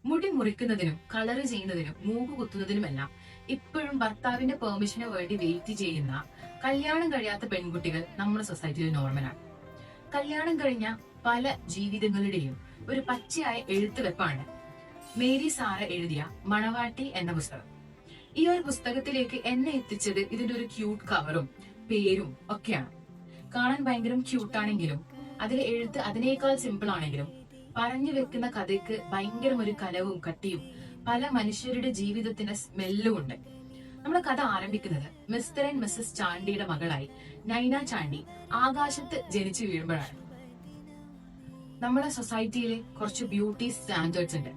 മുടി മുറിക്കുന്നതിനും കളർ ചെയ്യുന്നതിനും മൂക്ക് കുത്തുന്നതിനുമെല്ലാം ഇപ്പോഴും ഭർത്താവിന്റെ പെർമിഷന് വേണ്ടി വെയിറ്റ് ചെയ്യുന്ന കല്യാണം കഴിയാത്ത പെൺകുട്ടികൾ നമ്മുടെ സൊസൈറ്റിയിൽ നോർമലാണ്. കല്യാണം കഴിഞ്ഞ പല ജീവിതങ്ങളുടെയും ഒരു പച്ചയായ എഴുത്തുവെപ്പാണ് മേരി സാറ എഴുതിയ മണവാട്ടി എന്ന പുസ്തകം. ഈ ഒരു പുസ്തകത്തിലേക്ക് എന്നെ എത്തിച്ചത് ഇതിന്റെ ഒരു ക്യൂട്ട് കവറും പേരും ഒക്കെയാണ്. കാണാൻ ഭയങ്കര ക്യൂട്ടാണെങ്കിലും അതിലെ എഴുത്ത് അതിനേക്കാൾ സിമ്പിൾ ആണെങ്കിലും പറഞ്ഞു വെക്കുന്ന കഥയ്ക്ക് ഭയങ്കര ഒരു കലവും കട്ടിയും പല മനുഷ്യരുടെ ജീവിതത്തിന്റെ സ്മെല്ലും ഉണ്ട്. നമ്മുടെ കഥ ആരംഭിക്കുന്നത് മിസ്റ്റർ ആൻഡ് മിസ്സസ് ചാണ്ടിയുടെ മകളായി നൈന ചാണ്ടി ആകാശത്ത് ജനിച്ചു വീഴുമ്പോഴാണ്. നമ്മുടെ സൊസൈറ്റിയിലെ കുറച്ച് ബ്യൂട്ടി സ്റ്റാൻഡേർഡ്സ് ഉണ്ട്.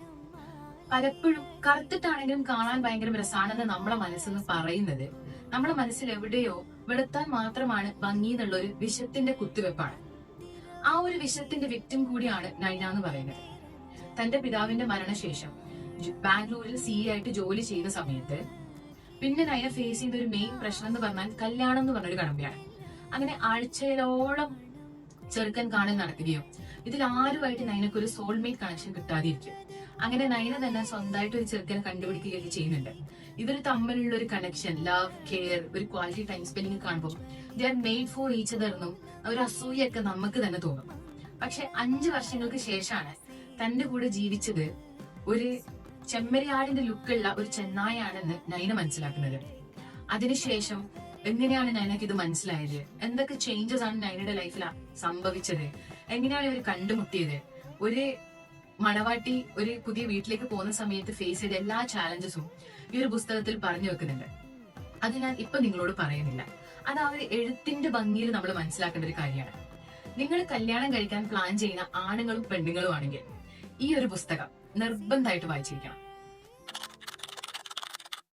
പലപ്പോഴും കറുത്തിട്ടാണെങ്കിലും കാണാൻ ഭയങ്കര രസാണെന്ന് നമ്മളെ മനസ്സെന്ന് പറയുന്നത് നമ്മുടെ മനസ്സിൽ എവിടെയോ വെളുത്താൻ മാത്രമാണ് ഭംഗി എന്നുള്ള ഒരു വിഷത്തിന്റെ കുത്തിവെപ്പാണ്. ആ ഒരു വിഷത്തിന്റെ വിക്ടിം കൂടിയാണ് നൈന എന്ന് പറയുന്നത്. തന്റെ പിതാവിന്റെ മരണശേഷം ബാംഗ്ലൂരിൽ ആയിട്ട് ജോലി ചെയ്ത സമയത്ത് പിന്നെ നൈന ഫേസ് ചെയ്ത ഒരു മെയിൻ പ്രശ്നം എന്ന് പറഞ്ഞാൽ കല്യാണം എന്ന് പറഞ്ഞൊരു കടമ്പയാണ്. അങ്ങനെ ആഴ്ചയിലോളം ചെറുക്കൻ കാണാൻ നടക്കുകയും ഇതിൽ ആരുമായിട്ട് നൈനക്ക് ഒരു സോൾമേറ്റ് കണക്ഷൻ കിട്ടാതിരിക്കും. അങ്ങനെ നൈന തന്നെ സ്വന്തമായിട്ട് ഒരു ചെറുക്കനെ കണ്ടുപിടിക്കുകയൊക്കെ ചെയ്യുന്നുണ്ട്. ഇവർ തമ്മിലുള്ള ഒരു കണക്ഷൻ, ലവ്, കെയർ, ഒരു ക്വാളിറ്റി ടൈം സ്പെൻഡിങ് കാണുമ്പോൾ they are made for each other എന്നും ഒരു അസൂയൊക്കെ നമുക്ക് തന്നെ തോന്നും. പക്ഷെ 5 വർഷങ്ങൾക്ക് ശേഷമാണ് തന്റെ കൂടെ ജീവിച്ചത് ഒരു ചെമ്മരിയാടിന്റെ ലുക്കുള്ള ഒരു ചെന്നായാണെന്ന് നൈന മനസ്സിലാക്കുന്നത്. അതിനുശേഷം എങ്ങനെയാണ് നൈനക്ക് ഇത് മനസ്സിലായത്, എന്തൊക്കെ ചേഞ്ചസ് ആണ് നൈനയുടെ ലൈഫിൽ സംഭവിച്ചത്, എങ്ങനെയാണ് ഇവർ കണ്ടുമുട്ടിയത്, ഒരു മണവാട്ടി ഒരു പുതിയ വീട്ടിലേക്ക് പോകുന്ന സമയത്ത് ഫേസ് ചെയ്ത എല്ലാ ചാലഞ്ചസും ഈ ഒരു പുസ്തകത്തിൽ പറഞ്ഞു വെക്കുന്നുണ്ട്. അത് ഞാൻ ഇപ്പൊ നിങ്ങളോട് പറയുന്നില്ല. അത് ആ ഒരു എഴുത്തിന്റെ ഭംഗിയിൽ നമ്മൾ മനസ്സിലാക്കേണ്ട ഒരു കാര്യമാണ്. നിങ്ങൾ കല്യാണം കഴിക്കാൻ പ്ലാൻ ചെയ്യുന്ന ആണുങ്ങളും പെണ്ണുങ്ങളും ആണെങ്കിൽ ഈ ഒരു പുസ്തകം നിർബന്ധമായിട്ട് വായിച്ചിരിക്കണം.